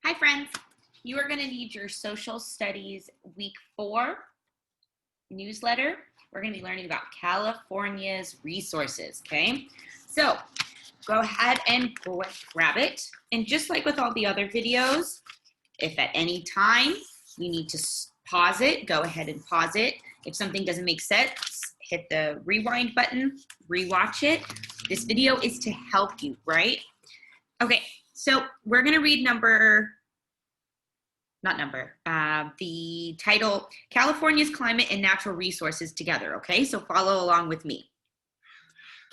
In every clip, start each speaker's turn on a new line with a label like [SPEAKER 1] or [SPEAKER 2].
[SPEAKER 1] Hi friends, you are going to need your Social Studies Week 4 newsletter. We're going to be learning about California's resources, okay? So go ahead and grab it. And just like with all the other videos, if at any time you need to pause it, go ahead and pause it. If something doesn't make sense, hit the rewind button, rewatch it. This video is to help you, right? Okay, so we're going to read the title, California's Climate and Natural Resources Together, okay? So follow along with me.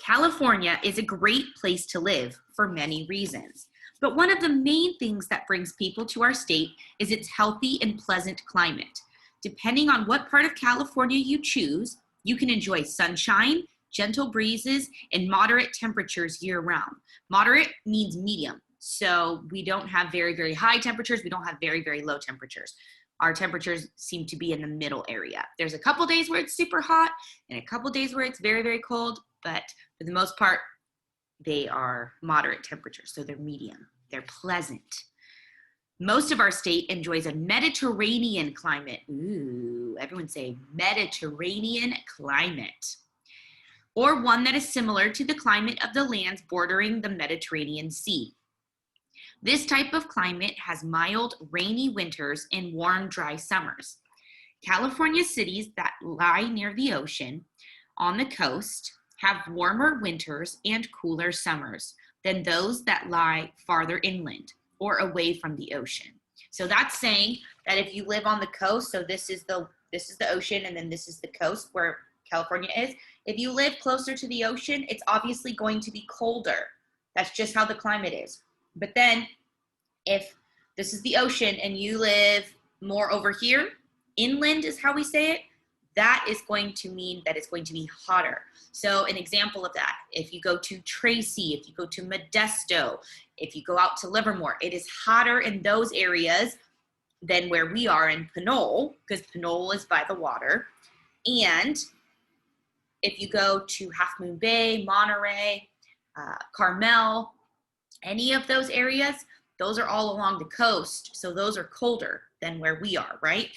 [SPEAKER 1] California is a great place to live for many reasons, but one of the main things that brings people to our state is its healthy and pleasant climate. Depending on what part of California you choose, you can enjoy sunshine, gentle breezes, and moderate temperatures year-round. Moderate means medium. So we don't have very, very high temperatures. We don't have very, very low temperatures. Our temperatures seem to be in the middle area. There's a couple days where it's super hot and a couple days where it's very, very cold, but for the most part, they are moderate temperatures. So they're medium. They're pleasant. Most of our state enjoys a Mediterranean climate. Ooh, everyone say Mediterranean climate. Or one that is similar to the climate of the lands bordering the Mediterranean Sea. This type of climate has mild, rainy winters and warm, dry summers. California cities that lie near the ocean on the coast have warmer winters and cooler summers than those that lie farther inland or away from the ocean. So that's saying that if you live on the coast, so this is the ocean and then this is the coast where California is. If you live closer to the ocean, it's obviously going to be colder. That's just how the climate is. But then if this is the ocean and you live more over here, inland is how we say it, that is going to mean that it's going to be hotter. So an example of that, if you go to Tracy, if you go to Modesto, if you go out to Livermore, it is hotter in those areas than where we are in Pinole, because Pinole is by the water. And if you go to Half Moon Bay, Monterey, Carmel, any of those areas, those are all along the coast, so those are colder than where we are, right?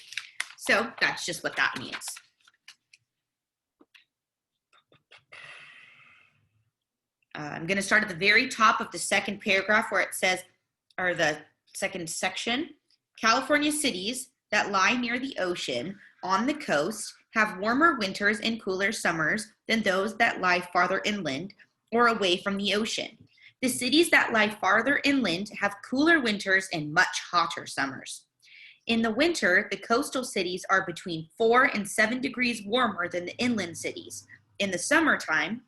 [SPEAKER 1] So that's just what that means. I'm going to start at the very top of the second paragraph where it says, or the second section, California cities that lie near the ocean on the coast have warmer winters and cooler summers than those that lie farther inland or away from the ocean. The cities that lie farther inland have cooler winters and much hotter summers. In the winter, the coastal cities are between 4 and 7 degrees warmer than the inland cities. In the summertime,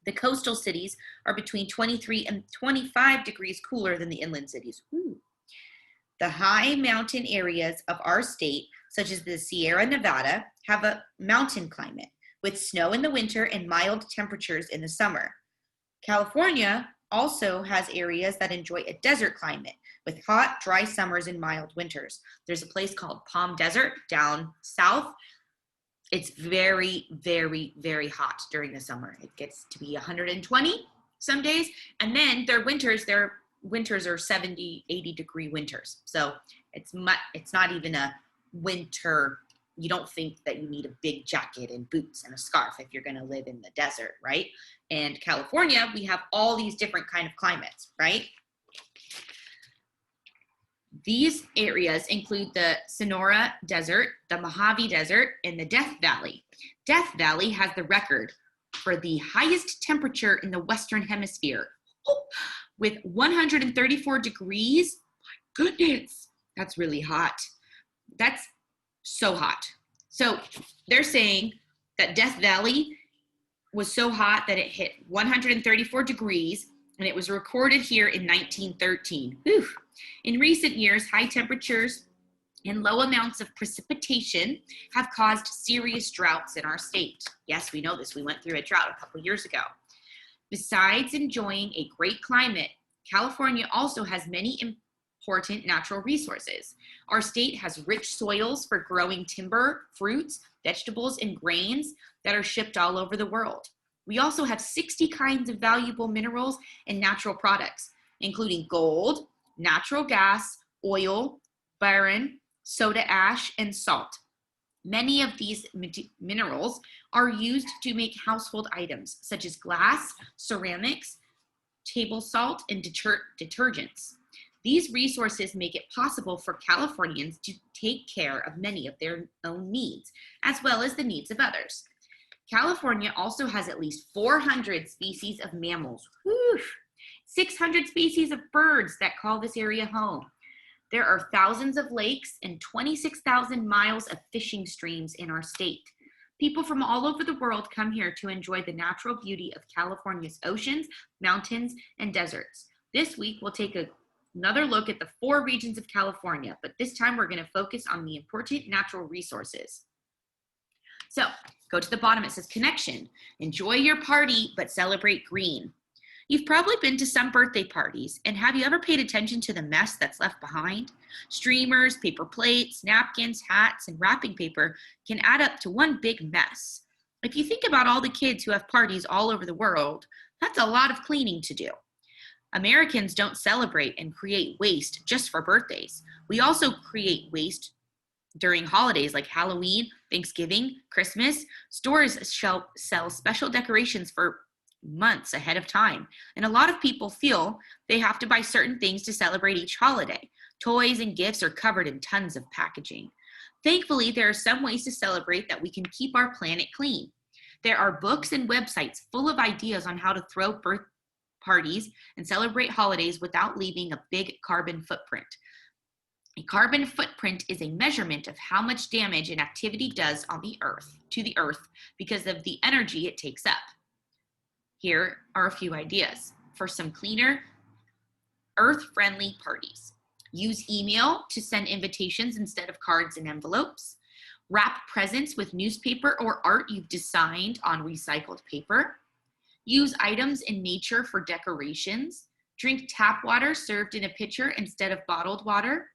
[SPEAKER 1] the coastal cities are between 23 and 25 degrees cooler than the inland cities. Ooh. The high mountain areas of our state, such as the Sierra Nevada, have a mountain climate with snow in the winter and mild temperatures in the summer. California also has areas that enjoy a desert climate with hot, dry summers and mild winters. There's a place called Palm Desert down south. It's very, very, very hot during the summer. It gets to be 120 some days. And then their winters are 70, 80 degree winters. So it's not even a winter. You don't think that you need a big jacket and boots and a scarf if you're going to live in the desert, right? And California, we have all these different kind of climates, right? These areas include the Sonora Desert, the Mojave Desert, and the Death Valley. Death Valley has the record for the highest temperature in the Western Hemisphere, with 134 degrees. My goodness, that's really hot. That's so hot. So they're saying that Death Valley was so hot that it hit 134 degrees, and it was recorded here in 1913. Whew. In recent years, high temperatures and low amounts of precipitation have caused serious droughts in our state. Yes, we know this. We went through a drought a couple years ago. Besides enjoying a great climate, California also has many important natural resources. Our state has rich soils for growing timber, fruits, vegetables, and grains that are shipped all over the world. We also have 60 kinds of valuable minerals and natural products, including gold, natural gas, oil, barren, soda ash, and salt. Many of these minerals are used to make household items such as glass, ceramics, table salt, and detergents. These resources make it possible for Californians to take care of many of their own needs, as well as the needs of others. California also has at least 400 species of mammals, 600 species of birds that call this area home. There are thousands of lakes and 26,000 miles of fishing streams in our state. People from all over the world come here to enjoy the natural beauty of California's oceans, mountains, and deserts. This week, we'll take another look at the 4 regions of California, but this time we're going to focus on the important natural resources. So, go to the bottom, it says connection. Enjoy your party, but celebrate green. You've probably been to some birthday parties, and have you ever paid attention to the mess that's left behind? Streamers, paper plates, napkins, hats, and wrapping paper can add up to one big mess. If you think about all the kids who have parties all over the world, that's a lot of cleaning to do. Americans don't celebrate and create waste just for birthdays. We also create waste during holidays like Halloween, Thanksgiving, Christmas. Stores sell special decorations for months ahead of time, and a lot of people feel they have to buy certain things to celebrate each holiday. Toys and gifts are covered in tons of packaging. Thankfully, there are some ways to celebrate that we can keep our planet clean. There are books and websites full of ideas on how to throw birth parties and celebrate holidays without leaving a big carbon footprint. A carbon footprint is a measurement of how much damage an activity does on the earth, to the earth, because of the energy it takes up. Here are a few ideas for some cleaner, earth-friendly parties. Use email to send invitations instead of cards and envelopes. Wrap presents with newspaper or art you've designed on recycled paper. Use items in nature for decorations. Drink tap water served in a pitcher instead of bottled water.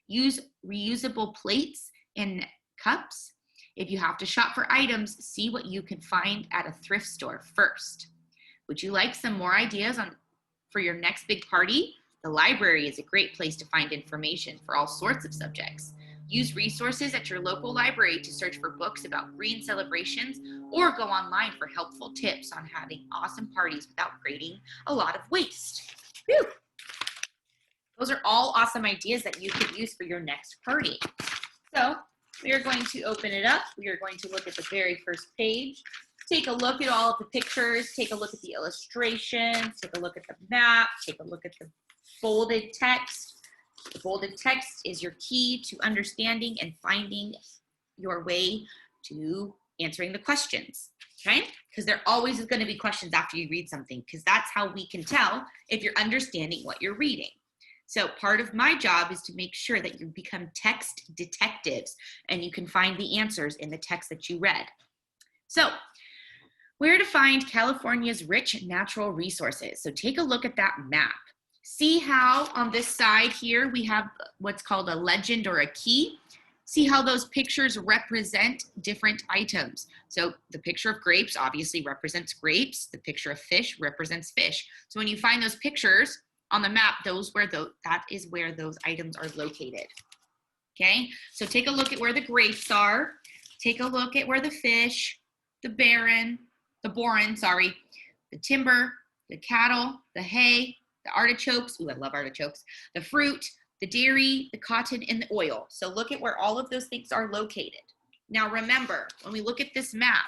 [SPEAKER 1] Use reusable plates and cups. If you have to shop for items, see what you can find at a thrift store first. Would you like some more ideas for your next big party? The library is a great place to find information for all sorts of subjects. Use resources at your local library to search for books about green celebrations, or go online for helpful tips on having awesome parties without creating a lot of waste. Whew. Those are all awesome ideas that you could use for your next party. So we are going to open it up. We are going to look at the very first page. Take a look at all of the pictures, take a look at the illustrations, take a look at the map, take a look at the bolded text. The bolded text is your key to understanding and finding your way to answering the questions, okay? Because there always is going to be questions after you read something, because that's how we can tell if you're understanding what you're reading. So part of my job is to make sure that you become text detectives and you can find the answers in the text that you read. So, where to find California's rich natural resources. So take a look at that map. See how on this side here we have what's called a legend or a key. See how those pictures represent different items. So the picture of grapes obviously represents grapes. The picture of fish represents fish. So when you find those pictures on the map, that is where those items are located. Okay, so take a look at where the grapes are. Take a look at where the fish, the boron, the timber, the cattle, the hay, the artichokes, ooh, I love artichokes, the fruit, the dairy, the cotton, and the oil. So look at where all of those things are located. Now remember, when we look at this map,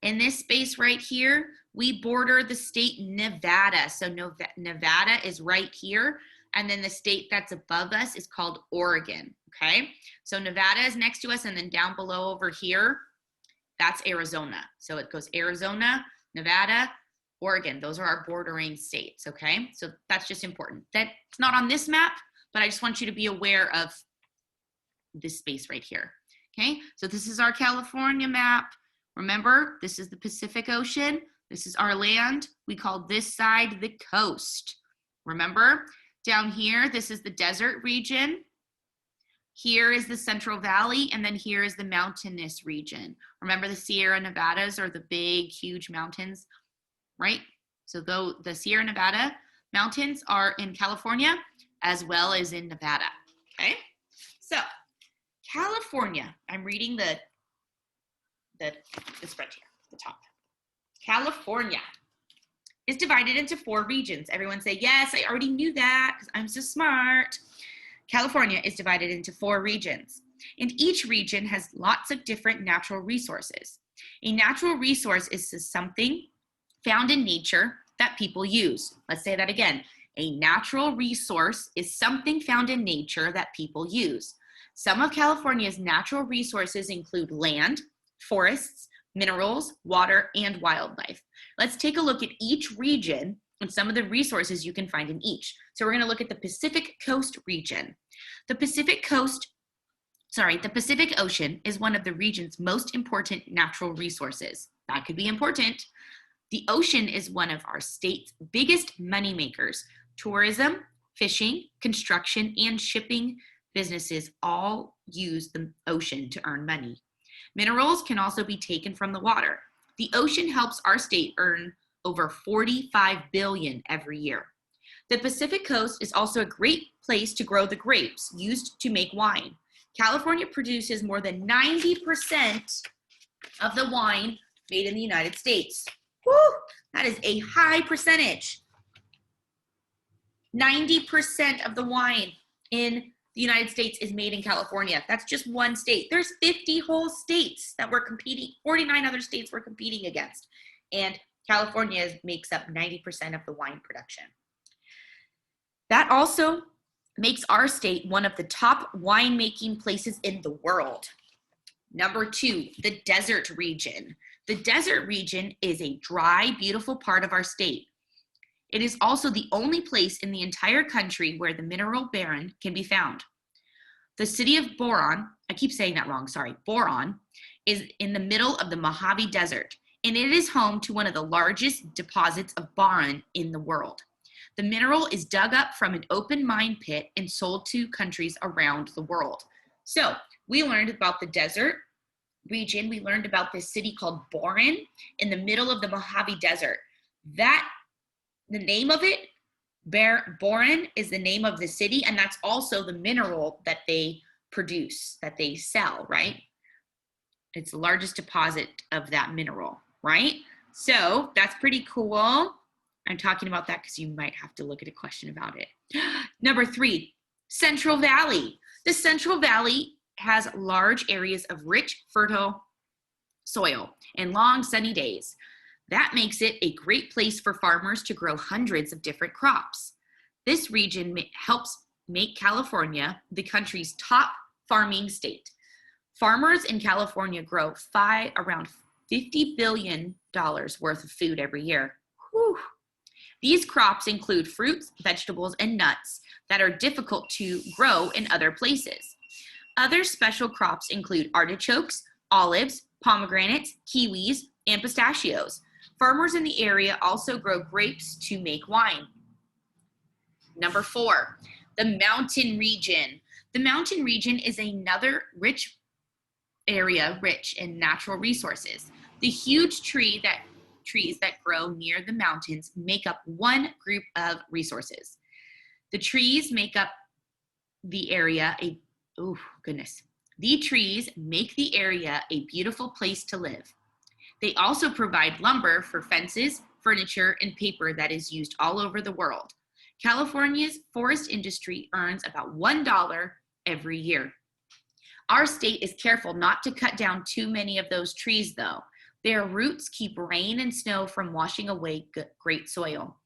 [SPEAKER 1] in this space right here, we border the state Nevada. So Nevada is right here, and then the state that's above us is called Oregon, okay? So Nevada is next to us, and then down below over here, that's Arizona. So it goes Arizona, Nevada, Oregon. Those are our bordering states, okay? So that's just important. That's not on this map, but I just want you to be aware of this space right here, okay? So this is our California map. Remember, this is the Pacific Ocean. This is our land. We call this side the coast. Remember, down here, this is the desert region. Here is the Central Valley, and then here is the mountainous region. Remember, the Sierra Nevadas are the big, huge mountains, right? So the Sierra Nevada mountains are in California, as well as in Nevada. Okay, so California, I'm reading the spread here, the top. California is divided into 4 regions. Everyone say, yes, I already knew that because I'm so smart. California is divided into 4 regions, and each region has lots of different natural resources. A natural resource is something found in nature that people use. Let's say that again. A natural resource is something found in nature that people use. Some of California's natural resources include land, forests, minerals, water, and wildlife. Let's take a look at each region and some of the resources you can find in each. So we're going to look at the Pacific Coast region. The Pacific Ocean is one of the region's most important natural resources. That could be important. The ocean is one of our state's biggest money makers. Tourism, fishing, construction, and shipping businesses all use the ocean to earn money. Minerals can also be taken from the water. The ocean helps our state earn over $45 billion every year. The Pacific Coast is also a great place to grow the grapes used to make wine. California produces more than 90% of the wine made in the United States. Woo! That is a high percentage. 90% of the wine in the United States is made in California. That's just one state. There's 50 whole states that we're competing, 49 other states we're competing against. And California makes up 90% of the wine production. That also makes our state one of the top winemaking places in the world. Number 2, the desert region. The desert region is a dry, beautiful part of our state. It is also the only place in the entire country where the mineral boron can be found. The city of Boron, I keep saying that wrong, sorry, Boron, is in the middle of the Mojave Desert, and it is home to one of the largest deposits of boron in the world. The mineral is dug up from an open mine pit and sold to countries around the world. So we learned about the desert region. We learned about this city called Boron in the middle of the Mojave Desert. The name of it, boron, is the name of the city, and that's also the mineral that they produce, that they sell, right? It's the largest deposit of that mineral, right? So that's pretty cool. I'm talking about that because you might have to look at a question about it. Number 3, Central Valley. The Central Valley has large areas of rich, fertile soil and long sunny days. That makes it a great place for farmers to grow hundreds of different crops. This region helps make California the country's top farming state. Farmers in California grow around $50 billion worth of food every year. Whew. These crops include fruits, vegetables, and nuts that are difficult to grow in other places. Other special crops include artichokes, olives, pomegranates, kiwis, and pistachios. Farmers in the area also grow grapes to make wine. Number 4, the mountain region. The mountain region is another rich area, rich in natural resources. The huge trees that grow near the mountains make up one group of resources. The trees make up the area The trees make the area a beautiful place to live. They also provide lumber for fences, furniture, and paper that is used all over the world. California's forest industry earns about $1 every year. Our state is careful not to cut down too many of those trees, though. Their roots keep rain and snow from washing away great soil.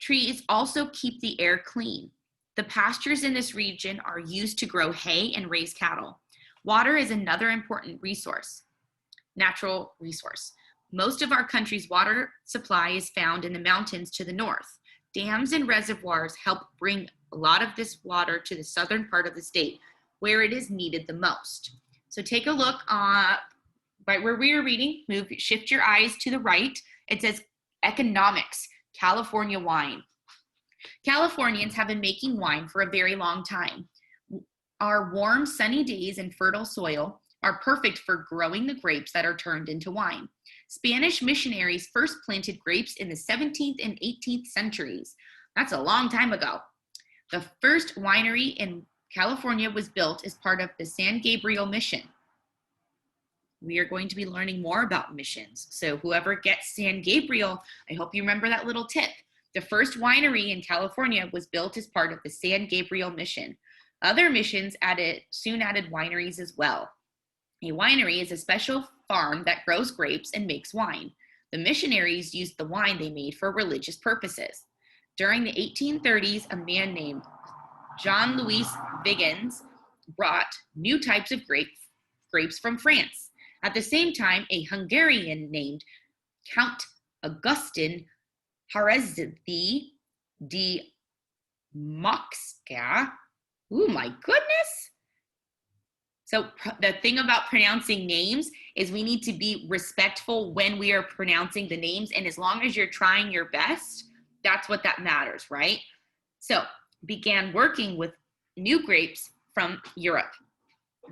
[SPEAKER 1] Trees also keep the air clean. The pastures in this region are used to grow hay and raise cattle. Water is another important natural resource. Most of our country's water supply is found in the mountains to the north. Dams and reservoirs help bring a lot of this water to the southern part of the state, where it is needed the most. So take a look right where we are reading, shift your eyes to the right. It says economics, California wine. Californians have been making wine for a very long time. Our warm, sunny days and fertile soil are perfect for growing the grapes that are turned into wine. Spanish missionaries first planted grapes in the 17th and 18th centuries. That's a long time ago. The first winery in California was built as part of the San Gabriel mission. We are going to be learning more about missions. So whoever gets San Gabriel, I hope you remember that little tip. The first winery in California was built as part of the San Gabriel mission. Other missions soon added wineries as well. A winery is a special farm that grows grapes and makes wine. The missionaries used the wine they made for religious purposes. During the 1830s, a man named Jean Louis Vignes brought new types of grapes from France. At the same time, a Hungarian named Count Augustin Haréczi de Moczka. Oh my goodness. So the thing about pronouncing names is we need to be respectful when we are pronouncing the names. And as long as you're trying your best, that's what that matters, right? So began working with new grapes from Europe.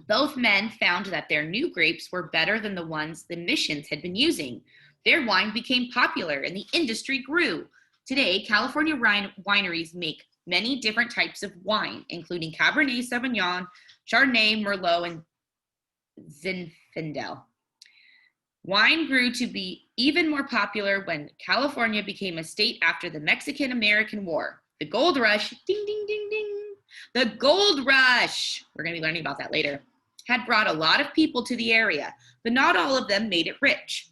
[SPEAKER 1] Both men found that their new grapes were better than the ones the missions had been using. Their wine became popular and the industry grew. Today, California wineries make many different types of wine, including Cabernet Sauvignon, Chardonnay, Merlot, and Zinfandel. Wine grew to be even more popular when California became a state after the Mexican-American War. The gold rush, ding, ding, ding, ding. The gold rush, we're going to be learning about that later, had brought a lot of people to the area, but not all of them made it rich.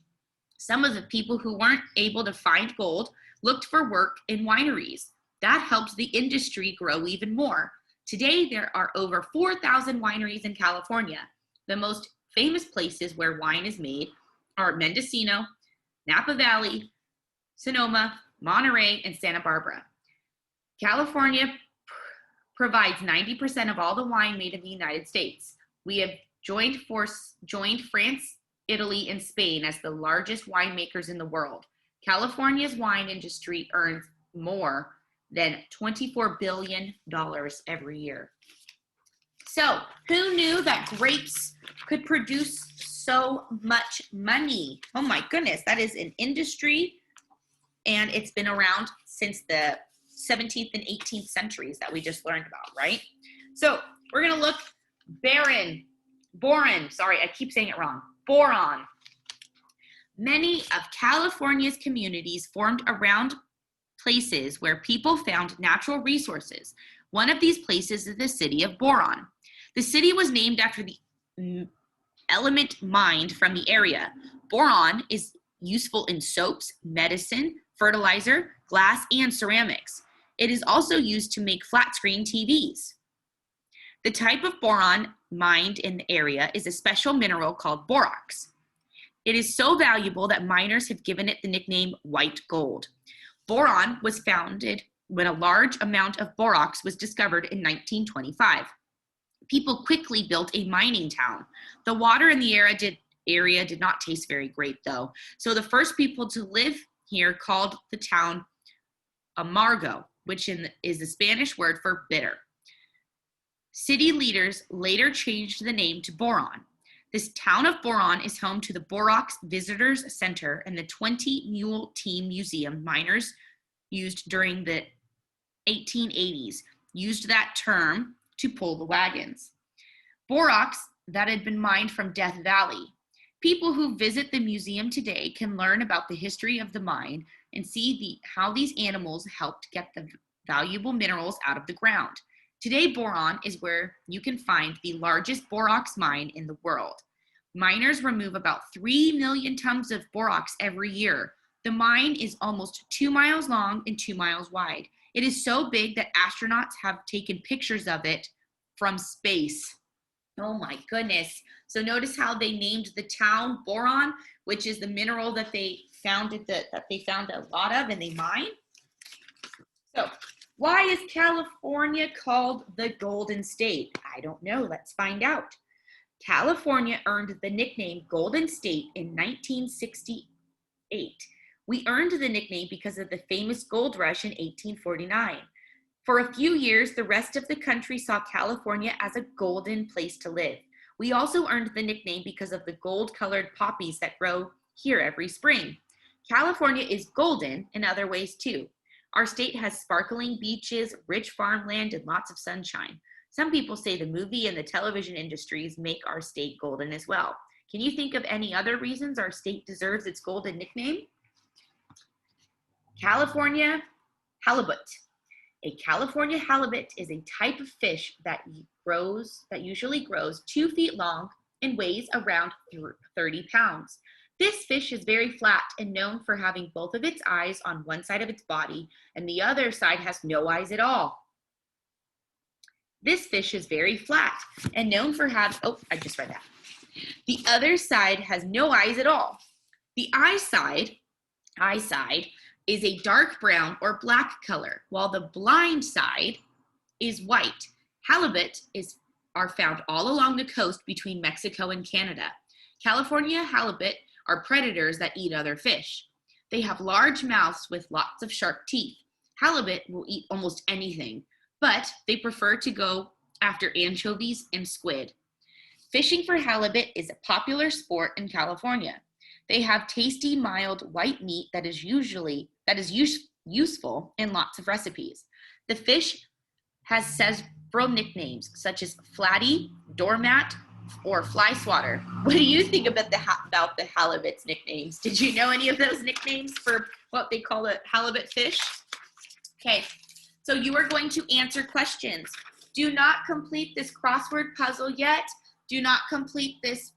[SPEAKER 1] Some of the people who weren't able to find gold looked for work in wineries. That helped the industry grow even more. Today, there are over 4,000 wineries in California. The most famous places where wine is made are Mendocino, Napa Valley, Sonoma, Monterey, and Santa Barbara. California provides 90% of all the wine made in the United States. We have joined France, Italy, and Spain as the largest winemakers in the world. California's wine industry earns more than $24 billion every year. So, who knew that grapes could produce so much money? Oh my goodness, that is an industry, and it's been around since the 17th and 18th centuries that we just learned about, right? So we're going to look boron, sorry, I keep saying it wrong, boron. Many of California's communities formed around places where people found natural resources. One of these places is the city of Boron. The city was named after the element mined from the area. Boron is useful in soaps, medicine, fertilizer, glass, and ceramics. It is also used to make flat-screen TVs. The type of boron mined in the area is a special mineral called borax. It is so valuable that miners have given it the nickname white gold. Boron was founded when a large amount of borax was discovered in 1925. People quickly built a mining town. The water in the area did not taste very great, though. So the first people to live here called the town Amargo, which is the Spanish word for bitter. City leaders later changed the name to Boron. This town of Boron is home to the Borax Visitors Center and the 20-mule team museum miners used during the 1880s used that term to pull the wagons. Borax that had been mined from Death Valley. People who visit the museum today can learn about the history of the mine and see how these animals helped get the valuable minerals out of the ground. Today, Boron is where you can find the largest borax mine in the world. Miners remove about 3 million tons of borax every year. The mine is almost 2 miles long and 2 miles wide. It is so big that astronauts have taken pictures of it from space. Oh my goodness. So notice how they named the town Boron, which is the mineral that they found a lot of and they mine. So why is California called the Golden State? I don't know. Let's find out. California earned the nickname Golden State in 1968. We earned the nickname because of the famous gold rush in 1849. For a few years, the rest of the country saw California as a golden place to live. We also earned the nickname because of the gold-colored poppies that grow here every spring. California is golden in other ways too. Our state has sparkling beaches, rich farmland, and lots of sunshine. Some people say the movie and the television industries make our state golden as well. Can you think of any other reasons our state deserves its golden nickname? California halibut. A California halibut is a type of fish that usually grows 2 feet long and weighs around 30 pounds. This fish is very flat and known for having both of its eyes on one side of its body and the other side has no eyes at all. This fish is very flat and known for having, I just read that. The other side has no eyes at all. The eye side is a dark brown or black color, while the blind side is white. Halibut are found all along the coast between Mexico and Canada. California halibut are predators that eat other fish. They have large mouths with lots of sharp teeth. Halibut will eat almost anything, but they prefer to go after anchovies and squid. Fishing for halibut is a popular sport in California. They have tasty, mild, white meat that is useful in lots of recipes. The fish has several nicknames, such as flatty, doormat, or fly swatter. What do you think about the halibut's nicknames? Did you know any of those nicknames for what they call a halibut fish? Okay, so you are going to answer questions. Do not complete this crossword puzzle yet. Do not complete this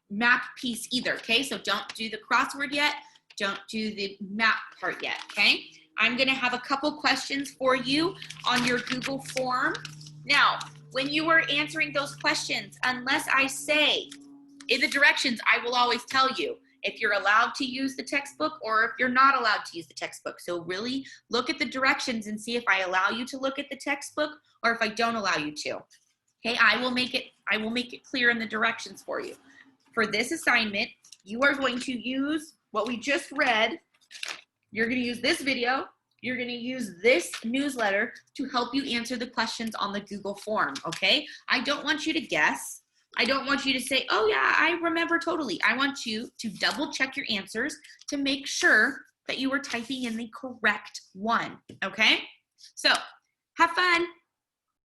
[SPEAKER 1] map piece either, okay? So don't do the crossword yet. Don't do the map part yet, okay? I'm gonna have a couple questions for you on your Google form. Now, when you are answering those questions, unless I say in the directions, I will always tell you if you're allowed to use the textbook or if you're not allowed to use the textbook. So really look at the directions and see if I allow you to look at the textbook or if I don't allow you to. Okay, I will make it clear in the directions for you. For this assignment, you are going to use what we just read. You're going to use this video. You're going to use this newsletter to help you answer the questions on the Google form, okay? I don't want you to guess. I don't want you to say, oh yeah, I remember totally. I want you to double check your answers to make sure that you are typing in the correct one, okay? So have fun.